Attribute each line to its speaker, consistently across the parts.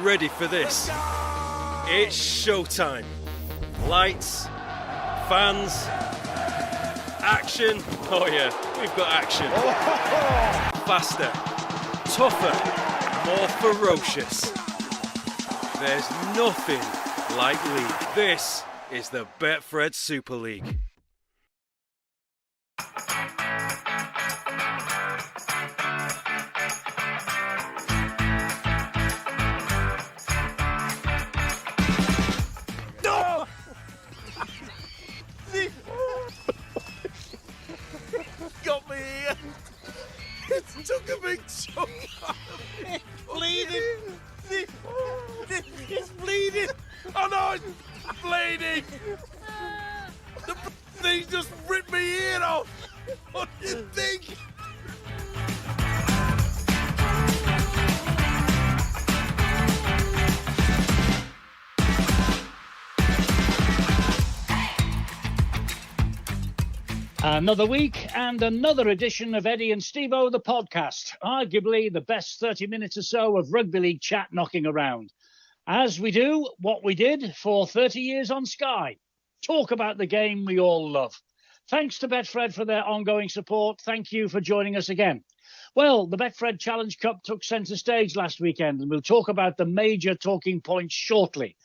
Speaker 1: ready for this? It's showtime. Lights, fans, action. Oh yeah, we've got action. Faster, tougher, more ferocious. There's nothing like league. This is the Betfred Super League.
Speaker 2: Got me here. It took a big chunk. It's bleeding. It's bleeding. Oh no, it's bleeding. The thing just ripped my ear off. What do you think?
Speaker 3: Another week and another edition of Eddie and Stevo, the podcast. Arguably the best 30 minutes or so of rugby league chat knocking around. As we do what we did for 30 years on Sky. Talk about the game we all love. Thanks to Betfred for their ongoing support. Thank you for joining us again. Well, the Betfred Challenge Cup took centre stage last weekend, and we'll talk about the major talking points shortly.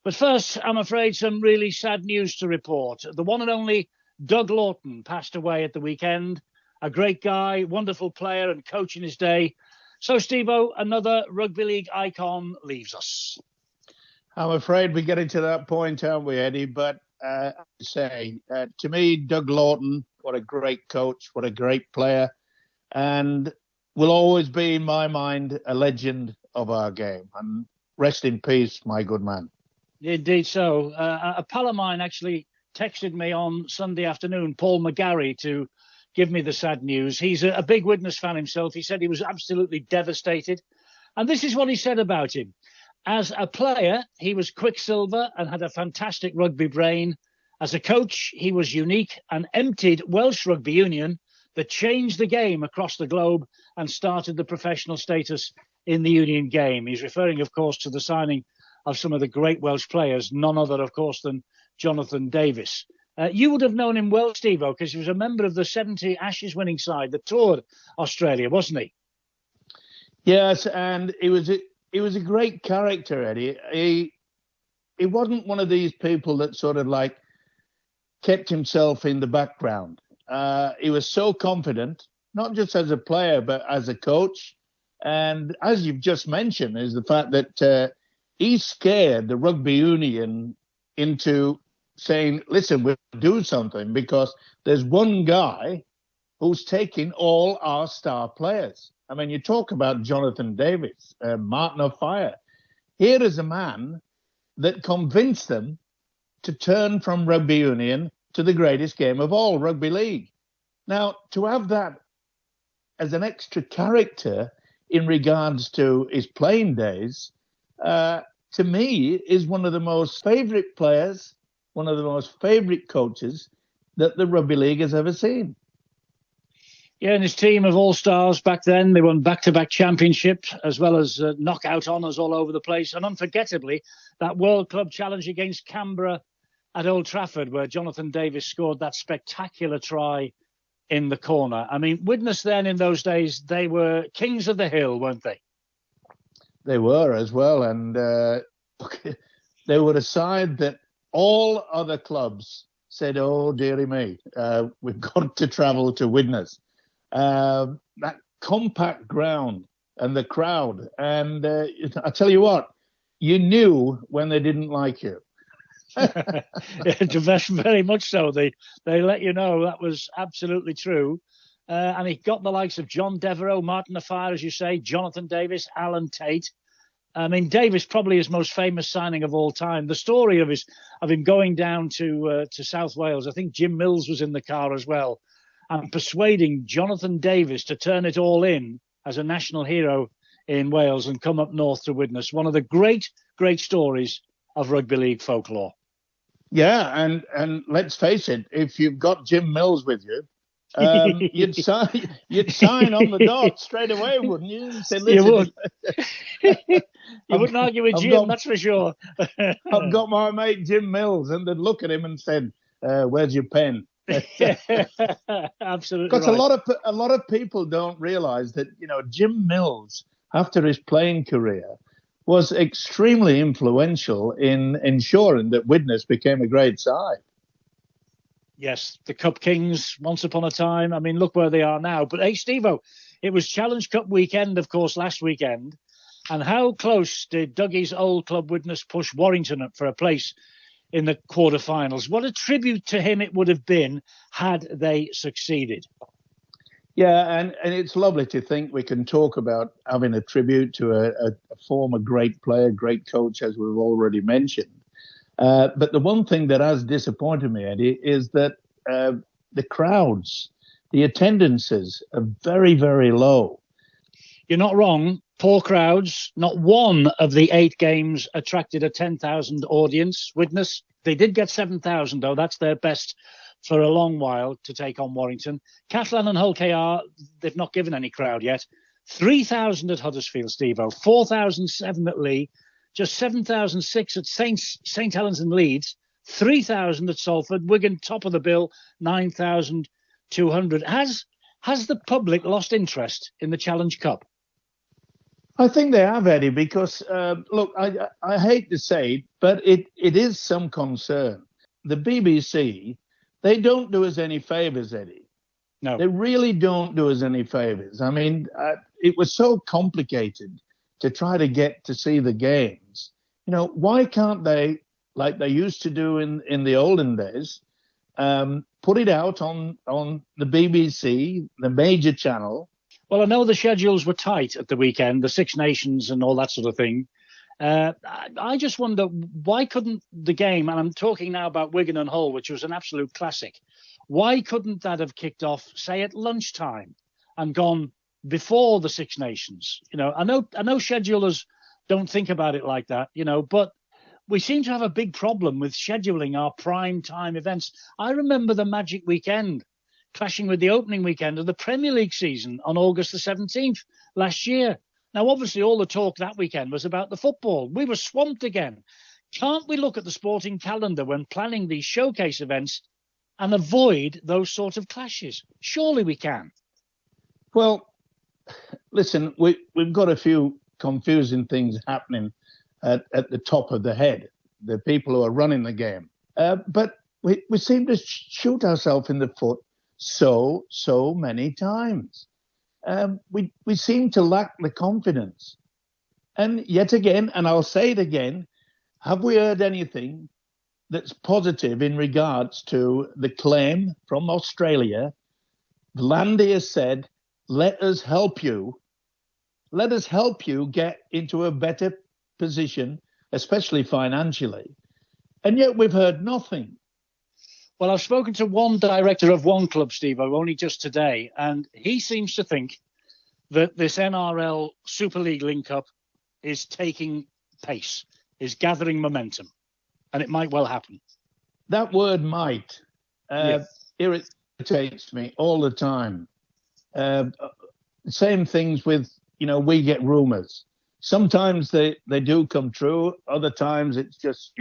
Speaker 3: But first, I'm afraid some really sad news to report. The one and only Doug Laughton passed away at the weekend. A great guy, wonderful player and coach in his day. So, Stevo, another rugby league icon leaves us.
Speaker 4: I'm afraid we're getting to that point, aren't we, Eddie? But to me, Doug Laughton, what a great coach, what a great player, and will always be, in my mind, a legend of our game. And rest in peace, my good man.
Speaker 3: Indeed so. A pal of mine actually texted me on Sunday afternoon, Paul McGarry, to give me the sad news. He's a big Widnes fan himself. He said he was absolutely devastated. And this is what he said about him. As a player, he was quicksilver and had a fantastic rugby brain. As a coach, he was unique and emptied Welsh Rugby Union that changed the game across the globe and started the professional status in the Union game. He's referring, of course, to the signing of some of the great Welsh players, none other, of course, than Jonathan Davis. You would have known him well, Stevo, because he was a member of the 70 Ashes winning side that toured Australia, wasn't he?
Speaker 4: Yes, and he was a great character, Eddie. He wasn't one of these people that sort of like kept himself in the background. He was so confident, not just as a player, but as a coach. And as you've just mentioned, is the fact that he scared the rugby union into saying, listen, we'll do something, because there's one guy who's taking all our star players. I mean, you talk about Jonathan Davis, Martin O'Fire. Here is a man that convinced them to turn from rugby union to the greatest game of all, rugby league. Now, to have that as an extra character in regards to his playing days, to me, is one of the most favourite players, one of the most favourite coaches that the rugby league has ever seen.
Speaker 3: Yeah, and his team of all-stars back then, they won back-to-back championships, as well as knockout honours all over the place. And unforgettably, that World Club Challenge against Canberra at Old Trafford, where Jonathan Davis scored that spectacular try in the corner. I mean, Widnes then in those days, they were kings of the hill, weren't they?
Speaker 4: They were as well. And they were a side that all other clubs said, oh, dearie me, we've got to travel to Widnes. That compact ground and the crowd. And I tell you what, you knew when they didn't like you.
Speaker 3: Very much so. They let you know that was absolutely true. And he got the likes of John Devereux, Martin O'Fire, as you say, Jonathan Davis, Alan Tate. I mean, Davis probably his most famous signing of all time. The story of him going down to South Wales, I think Jim Mills was in the car as well, and persuading Jonathan Davis to turn it all in as a national hero in Wales and come up north to Widnes. One of the great, great stories of rugby league folklore.
Speaker 4: Yeah, and let's face it, if you've got Jim Mills with you, you'd sign on the dot straight away, wouldn't you? Say,
Speaker 3: you would. You wouldn't argue with Jim, that's for sure.
Speaker 4: I've got my mate Jim Mills, and they'd look at him and said, "Where's your pen?"
Speaker 3: Absolutely.
Speaker 4: Because
Speaker 3: right.
Speaker 4: a lot of people don't realise that Jim Mills, after his playing career, was extremely influential in ensuring that Widnes became a great side.
Speaker 3: Yes, the Cup Kings, once upon a time. I mean, look where they are now. But hey, Stevo, it was Challenge Cup weekend, of course, last weekend. And how close did Dougie's old club Widnes push Warrington up for a place in the quarterfinals? What a tribute to him it would have been had they succeeded.
Speaker 4: Yeah, and it's lovely to think we can talk about having a tribute to a former great player, great coach, as we've already mentioned. But the one thing that has disappointed me, Eddie, is that the crowds, the attendances are very, very low.
Speaker 3: You're not wrong. Poor crowds. Not one of the 8 games attracted a 10,000 audience. Widnes, they did get 7,000, though. That's their best for a long while to take on Warrington. Catalan and Hull KR, they've not given any crowd yet. 3,000 at Huddersfield, Stevo. 4,007 at Lee. Just 7,006 at St Helens and Leeds. 3,000 at Salford. Wigan, top of the bill, 9,200. Has the public lost interest in the Challenge Cup?
Speaker 4: I think they have, Eddie, because, look, I hate to say it, but it is some concern. The BBC, they don't do us any favours, Eddie.
Speaker 3: No.
Speaker 4: They really don't do us any favours. I mean, it was so complicated to try to get to see the games. Why can't they, like they used to do in the olden days, put it out on the BBC, the major channel?
Speaker 3: Well, I know the schedules were tight at the weekend, the Six Nations and all that sort of thing. I just wonder, why couldn't the game, and I'm talking now about Wigan and Hull, which was an absolute classic, why couldn't that have kicked off, say, at lunchtime and gone before the Six Nations? I know schedulers don't think about it like that, but we seem to have a big problem with scheduling our prime time events. I remember the Magic Weekend clashing with the opening weekend of the Premier League season on August the 17th last year. Now, obviously, all the talk that weekend was about the football. We were swamped again. Can't we look at the sporting calendar when planning these showcase events and avoid those sort of clashes? Surely we can.
Speaker 4: Well, listen, we've got a few confusing things happening at the top of the head, the people who are running the game. But we seem to shoot ourselves in the foot so many times. We seem to lack the confidence. And yet again, and I'll say it again, have we heard anything that's positive in regards to the claim from Australia? Landy has said, let us help you. Let us help you get into a better position, especially financially. And yet we've heard nothing.
Speaker 3: Well, I've spoken to one director of one club, Stevo, only just today, and he seems to think that this NRL Super League link-up is taking pace, is gathering momentum, and it might well happen.
Speaker 4: That word might irritates me all the time. Same things with, we get rumours. Sometimes they do come true. Other times it's just,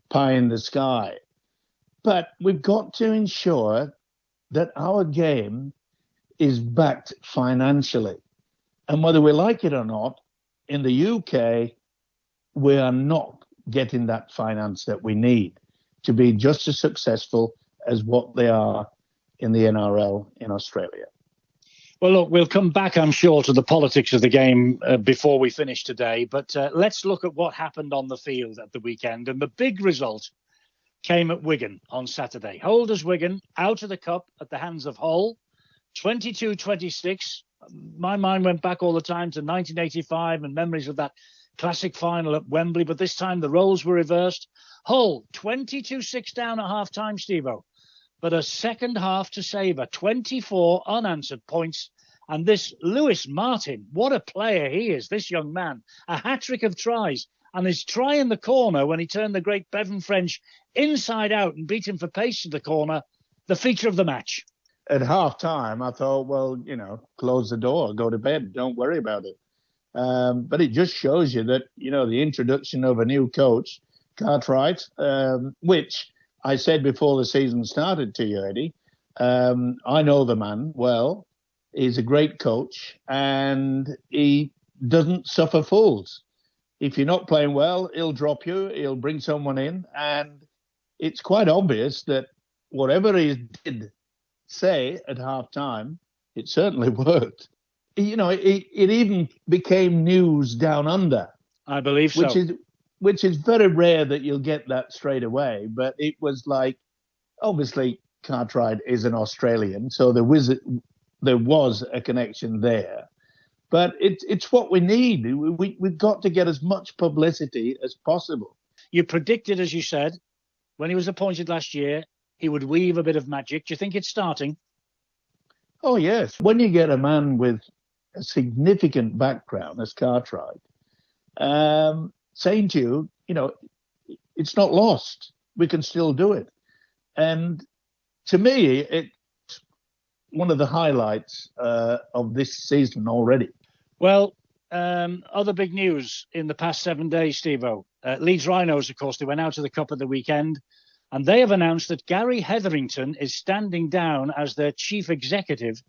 Speaker 4: pie in the sky. But we've got to ensure that our game is backed financially. And whether we like it or not, in the UK, we are not getting that finance that we need to be just as successful as what they are in the NRL in Australia.
Speaker 3: Well, look, we'll come back, I'm sure, to the politics of the game before we finish today. But let's look at what happened on the field at the weekend. And the big result came at Wigan on Saturday. Holders Wigan out of the cup at the hands of Hull, 22-26. My mind went back all the time to 1985 and memories of that classic final at Wembley, but this time the roles were reversed. Hull, 22-6 down at half-time, Stevo, but a second half to savour, 24 unanswered points. And this Lewis Martin, what a player he is, this young man. A hat-trick of tries. And his try in the corner when he turned the great Bevan French inside out and beat him for pace to the corner, the feature of the match.
Speaker 4: At half time, I thought, well, close the door, go to bed, don't worry about it. But it just shows you that, the introduction of a new coach, Cartwright, which I said before the season started to you, Eddie, I know the man well. He's a great coach, and he doesn't suffer fools. If you're not playing well, he'll drop you, he'll bring someone in, and it's quite obvious that whatever he did say at half-time, it certainly worked. It even became news down under.
Speaker 3: I believe so.
Speaker 4: Which is very rare that you'll get that straight away. But it was like, obviously, Cartwright is an Australian, so there was a connection there. But it's what we need. We've got to get as much publicity as possible.
Speaker 3: You predicted, as you said, when he was appointed last year, he would weave a bit of magic. Do you think it's starting?
Speaker 4: Oh, yes. When you get a man with a significant background as Cartwright, saying to you, it's not lost. We can still do it. And to me, it's one of the highlights of this season already.
Speaker 3: Well, other big news in the past 7 days, Stevo. Leeds Rhinos, of course, they went out to the Cup at the weekend, and they have announced that Gary Hetherington is standing down as their chief executive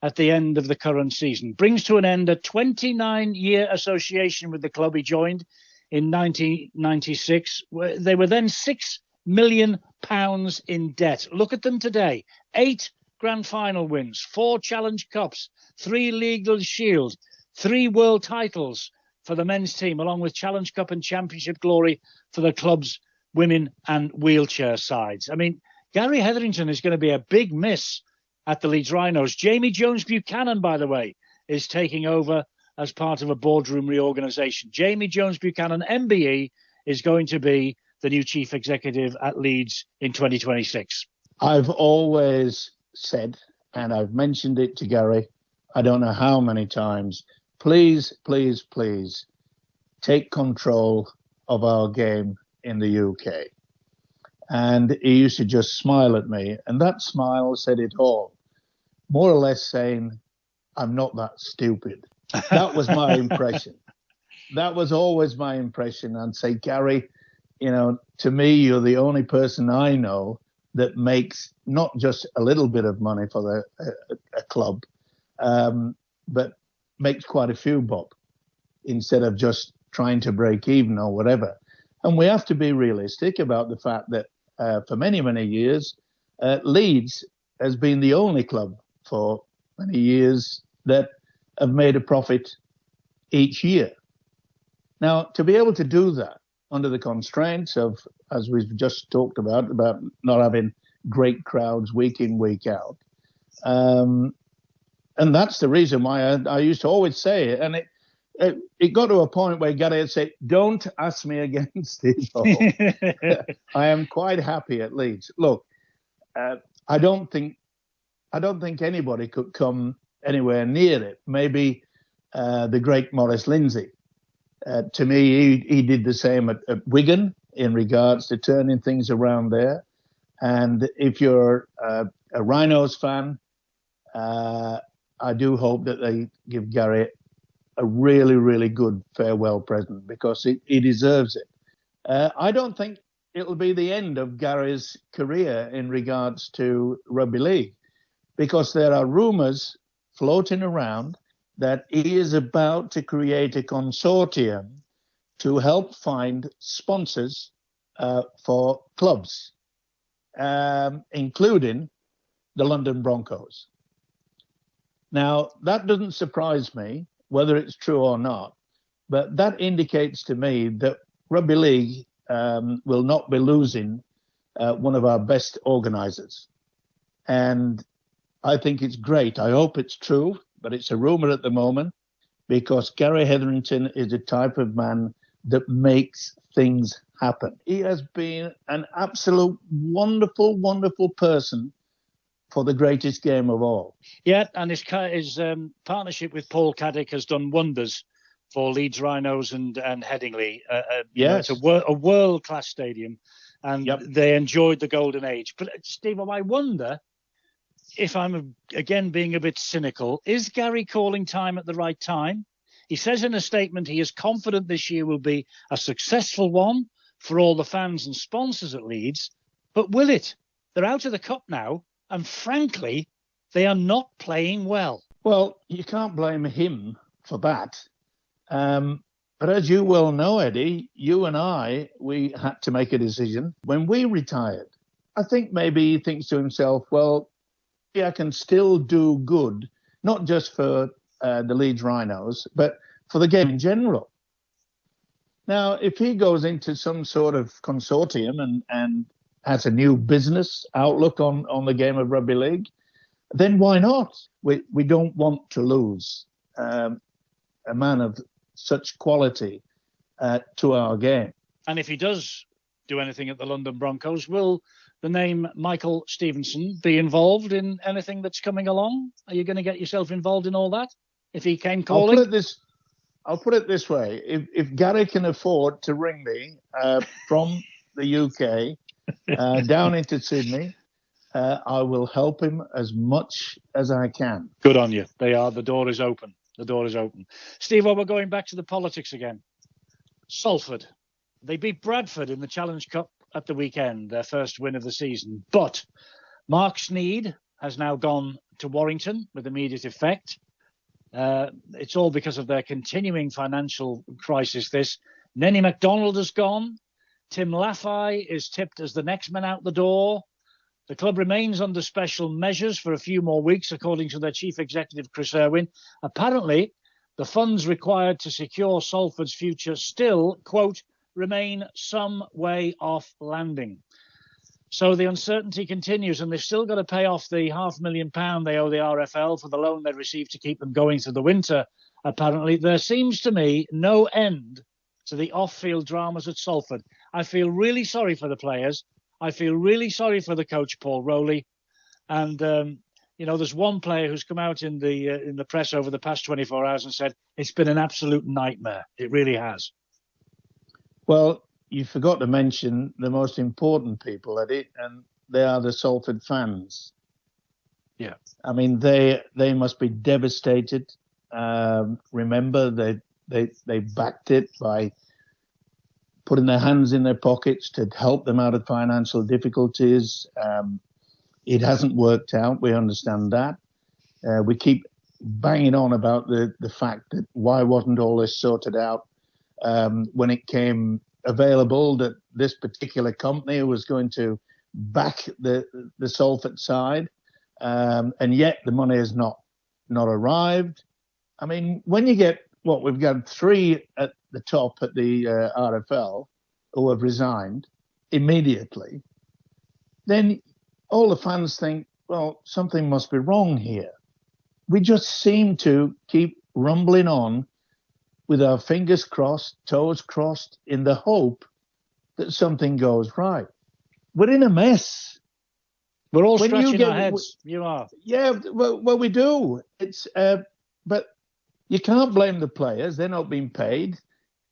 Speaker 3: at the end of the current season. Brings to an end a 29-year association with the club he joined in 1996. They were then £6 million in debt. Look at them today. 8 grand final wins, 4 Challenge Cups, 3 Legal Shield, 3 world titles for the men's team, along with Challenge Cup and Championship glory for the club's women and wheelchair sides. I mean, Gary Hetherington is going to be a big miss at the Leeds Rhinos. Jamie Jones-Buchanan, by the way, is taking over as part of a boardroom reorganisation. Jamie Jones-Buchanan, MBE, is going to be the new chief executive at Leeds in 2026.
Speaker 4: I've always said, and I've mentioned it to Gary, I don't know how many times, please, please, please take control of our game in the UK. And he used to just smile at me, and that smile said it all, more or less saying, I'm not that stupid. That was my impression. That was always my impression. I'd say, Gary, to me, you're the only person I know that makes not just a little bit of money for a club, but makes quite a few bob instead of just trying to break even or whatever. And we have to be realistic about the fact that for many, many years, Leeds has been the only club for many years that have made a profit each year. Now, to be able to do that under the constraints of, as we've just talked about not having great crowds week in, week out, and that's the reason why I used to always say it. And it got to a point where Gary would say, don't ask me again, Stevo. I am quite happy at Leeds. Look, I don't think anybody could come anywhere near it. Maybe the great Maurice Lindsay. To me, he did the same at Wigan in regards to turning things around there. And if you're a Rhinos fan, I do hope that they give Gary a really, really good farewell present because he deserves it. I don't think it'll be the end of Gary's career in regards to rugby league because there are rumours floating around that he is about to create a consortium to help find sponsors for clubs, including the London Broncos. Now, that doesn't surprise me, whether it's true or not, but that indicates to me that rugby league will not be losing one of our best organisers. And I think it's great. I hope it's true, but it's a rumour at the moment because Gary Hetherington is the type of man that makes things happen. He has been an absolute wonderful, wonderful person for the greatest game of all.
Speaker 3: Yeah, and his partnership with Paul Caddick has done wonders for Leeds Rhinos and Headingley.
Speaker 4: Yes.
Speaker 3: It's a world-class stadium, and they enjoyed the golden age. But, Steve, I wonder if I'm, again, being a bit cynical, is Gary calling time at the right time? He says in a statement he is confident this year will be a successful one for all the fans and sponsors at Leeds. But will it? They're out of the cup now, and frankly, they are not playing well.
Speaker 4: Well, you can't blame him for that. But as you well know, Eddie, you and I, we had to make a decision when we retired. I think maybe he thinks to himself, well, I can still do good, not just for the Leeds Rhinos, but for the game in general. Now, if he goes into some sort of consortium and has a new business outlook on the game of rugby league, then why not? We don't want to lose a man of such quality to our game.
Speaker 3: And if he does do anything at the London Broncos, will the name Michael Stevenson be involved in anything that's coming along? Are you going to get yourself involved in all that if he came calling?
Speaker 4: I'll put it this way. If Gary can afford to ring me from the UK down into Sydney, I will help him as much as I can.
Speaker 3: Good on you. The door is open. The door is open. Stevo, we're going back to the politics again. Salford. They beat Bradford in the Challenge Cup at the weekend, their first win of the season. But Mark Sneyd has now gone to Warrington with immediate effect. It's all because of their continuing financial crisis, this. Nenny MacDonald has gone. Tim Laffey is tipped as the next man out the door. The club remains under special measures for a few more weeks, according to their chief executive, Chris Irwin. Apparently, the funds required to secure Salford's future still, quote, remain some way off landing. So the uncertainty continues, and they've still got to pay off the £500,000 they owe the RFL for the loan they received to keep them going through the winter. Apparently, there seems to me no end to the off-field dramas at Salford. I feel really sorry for the players. I feel really sorry for the coach, Paul Rowley. And, there's one player who's come out in the press over the past 24 hours and said it's been an absolute nightmare. It really has.
Speaker 4: Well, you forgot to mention the most important people at it, and they are the Salford fans.
Speaker 3: Yeah.
Speaker 4: I mean, they must be devastated. Remember, they backed it by putting their hands in their pockets to help them out of financial difficulties. It hasn't worked out. We understand that. We keep banging on about the fact that why wasn't all this sorted out when it came available that this particular company was going to back the Salford side, and yet the money has not arrived. I mean, when you get we've got 3 at the top at the RFL who have resigned immediately, then all the fans think, well, something must be wrong here. We just seem to keep rumbling on with our fingers crossed, toes crossed, in the hope that something goes right. We're in a mess.
Speaker 3: We're all scratching our heads. You are.
Speaker 4: Yeah, well, we do. It's but you can't blame the players. They're not being paid.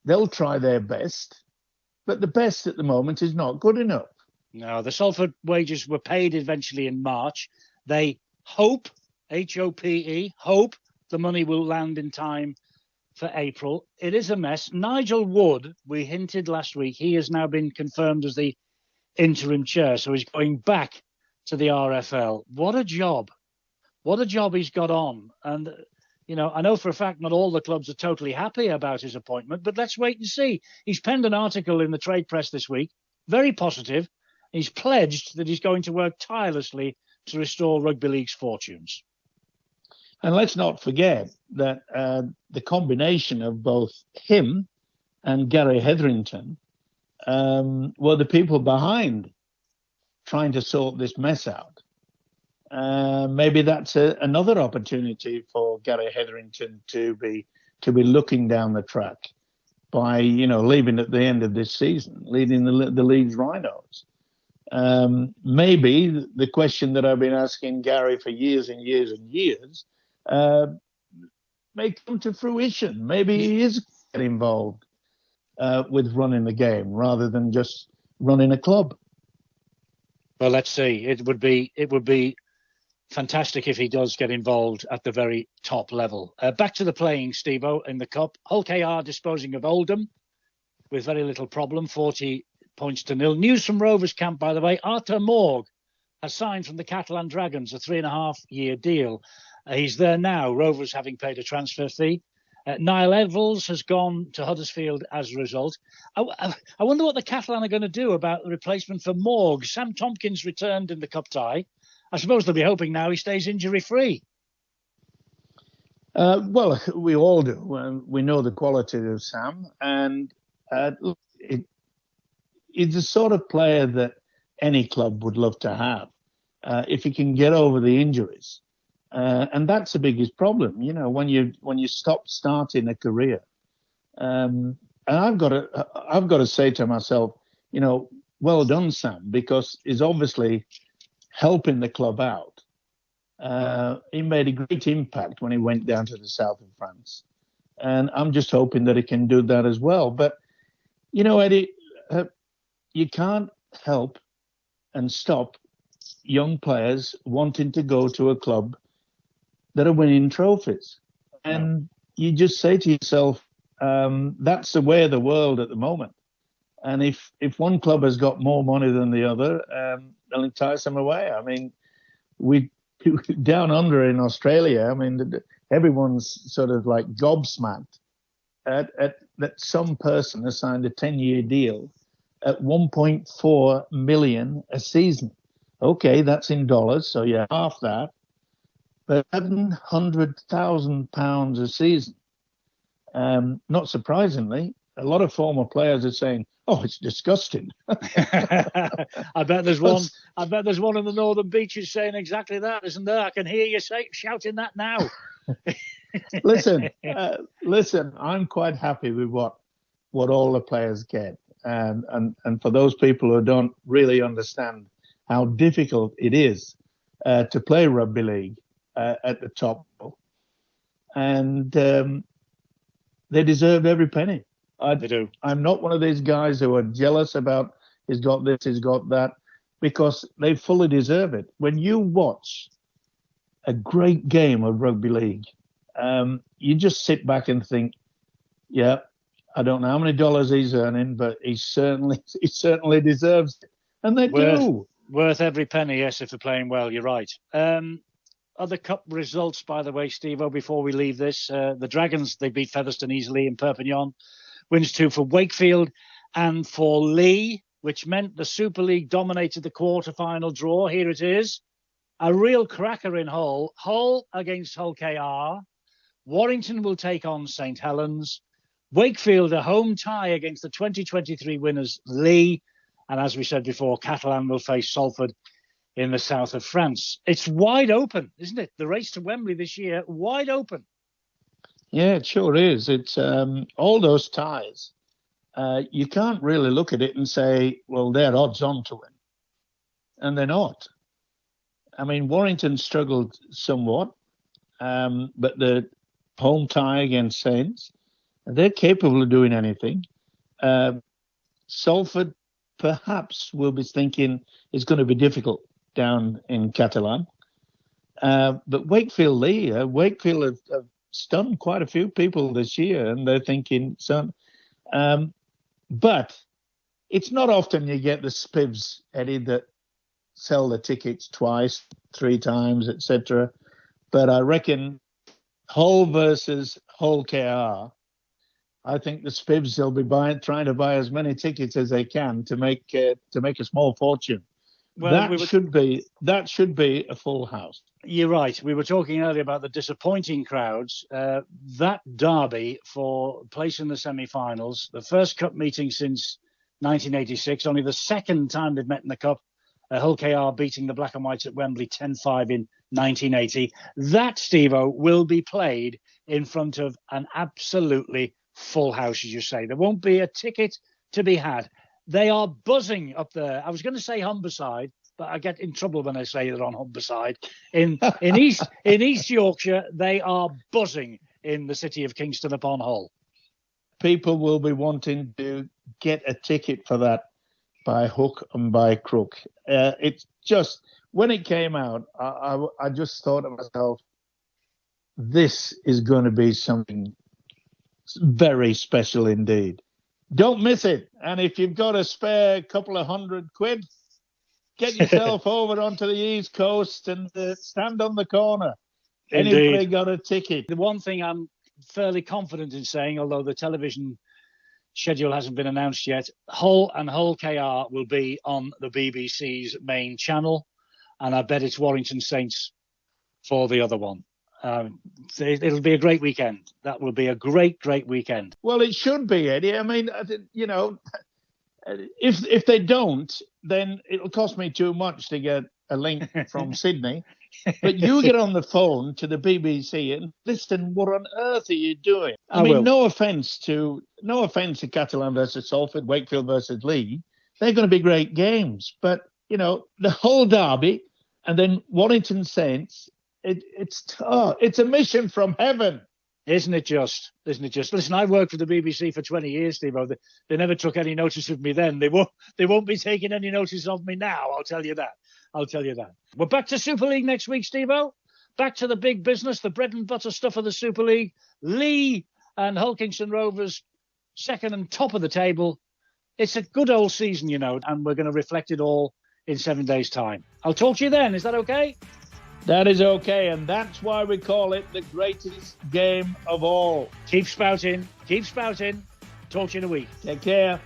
Speaker 4: They'll try their best, but the best at the moment is not good enough.
Speaker 3: No, the Salford wages were paid eventually in March. They hope, H-O-P-E, hope the money will land in time for April. It is a mess. Nigel Wood, we hinted last week, he has now been confirmed as the interim chair, so he's going back to the RFL. What a job. What a job he's got on. And, I know for a fact not all the clubs are totally happy about his appointment, but let's wait and see. He's penned an article in the trade press this week, very positive. He's pledged that he's going to work tirelessly to restore rugby league's fortunes.
Speaker 4: And let's not forget that the combination of both him and Gary Hetherington were the people behind trying to sort this mess out. Maybe that's another opportunity for Gary Hetherington to be looking down the track by leaving at the end of this season, leading the Leeds Rhinos. Maybe the question that I've been asking Gary for years and years and years may come to fruition. Maybe he is getting involved with running the game rather than just running a club.
Speaker 3: Well, let's see. It would be fantastic if he does get involved at the very top level. Back to the playing, Stevo, in the Cup. Hull KR disposing of Oldham with very little problem, 40 points to nil. News from Rovers camp, by the way. Arthur Morg has signed from the Catalan Dragons a 3.5-year deal. He's there now, Rovers having paid a transfer fee. Niall Eccles has gone to Huddersfield as a result. I wonder what the Catalan are going to do about the replacement for Morg. Sam Tompkins returned in the Cup tie. I suppose they'll be hoping now he stays injury-free.
Speaker 4: Well, we all do. We know the quality of Sam, and he's the sort of player that any club would love to have if he can get over the injuries. And that's the biggest problem, you know, when you stop starting a career. And I've got to say to myself, you know, well done, Sam, because he's obviously helping the club out. He made a great impact when he went down to the south of France. And I'm just hoping that he can do that as well. But, you know, Eddie, you can't help and stop young players wanting to go to a club that are winning trophies. And you just say to yourself, that's the way of the world at the moment. And if one club has got more money than the other, they'll entice them away. I mean, we down under in Australia, I mean, everyone's sort of like gobsmacked at that some person has signed a 10-year deal at 1.4 million a season. Okay, that's in dollars, so yeah, half that. But £700,000 a season. Not surprisingly, a lot of former players are saying, "Oh, it's disgusting."
Speaker 3: I bet there's one. I bet there's one in the Northern Beaches saying exactly that, isn't there? I can hear you shouting that now.
Speaker 4: Listen. I'm quite happy with what all the players get, and for those people who don't really understand how difficult it is to play rugby league at the top, and they deserve every penny.
Speaker 3: They do.
Speaker 4: I'm not one of these guys who are jealous about he's got this, he's got that, because they fully deserve it. When you watch a great game of rugby league, you just sit back and think, yeah, I don't know how many dollars he's earning, but he certainly deserves it. And they do.
Speaker 3: Worth every penny, yes, if they're playing well, you're right. Other Cup results, by the way, Stevo, before we leave this. The Dragons, they beat Featherstone easily in Perpignan. Wins 2 for Wakefield and for Lee, which meant the Super League dominated the quarter-final draw. Here it is. A real cracker in Hull. Hull against Hull KR. Warrington will take on St Helens. Wakefield, a home tie against the 2023 winners, Lee. And as we said before, Catalan will face Salford in the south of France. It's wide open, isn't it? The race to Wembley this year, wide open.
Speaker 4: Yeah, it sure is. It's all those ties. You can't really look at it and say, well, they're odds on to win. And they're not. I mean, Warrington struggled somewhat, but the home tie against Saints, they're capable of doing anything. Salford perhaps will be thinking it's going to be difficult down in Catalan. But Wakefield have stunned quite a few people this year, and they're thinking, but it's not often you get the spivs, Eddie, that sell the tickets twice, 3 times, etc. But I reckon Hull versus Hull KR, I think the spivs will be trying to buy as many tickets as they can to make a small fortune. Well, that should be a full house.
Speaker 3: You're right. We were talking earlier about the disappointing crowds. That derby for place in the semi-finals, the first cup meeting since 1986, only the second time they've met in the cup. Hull KR beating the Black and Whites at Wembley 10-5 in 1980. That, Stevo, will be played in front of an absolutely full house, as you say. There won't be a ticket to be had. They are buzzing up there. I was going to say Humberside, but I get in trouble when I say they're on Humberside. In East Yorkshire, they are buzzing in the city of Kingston upon Hull.
Speaker 4: People will be wanting to get a ticket for that by hook and by crook. It's just when it came out, I just thought to myself, this is going to be something very special indeed. Don't miss it. And if you've got a spare couple of £100, get yourself over onto the East Coast and stand on the corner.
Speaker 3: Indeed.
Speaker 4: Anybody got a ticket?
Speaker 3: The one thing I'm fairly confident in saying, although the television schedule hasn't been announced yet, Hull and Hull KR will be on the BBC's main channel, and I bet it's Warrington Saints for the other one. It'll be a great weekend. That will be a great weekend.
Speaker 4: Well, it should be, Eddie. I mean, you know, if they don't, then it'll cost me too much to get a link from Sydney. But you get on the phone to the BBC and listen. What on earth are you doing? I mean, no offence to Catalan versus Salford, Wakefield versus Lee. They're going to be great games, but you know, the whole derby and then Warrington Saints. It's a mission from heaven.
Speaker 3: Isn't it just? Listen, I worked for the BBC for 20 years, Stevo. They never took any notice of me then. They won't be taking any notice of me now. I'll tell you that. We're back to Super League next week, Stevo. Back to the big business, the bread and butter stuff of the Super League. Lee and Hull Kingston Rovers, second and top of the table. It's a good old season, you know, and we're going to reflect it all in 7 days' time. I'll talk to you then. Is that okay?
Speaker 4: That is okay, and that's why we call it the greatest game of all.
Speaker 3: Keep spouting. Talk to you in a week.
Speaker 4: Take care.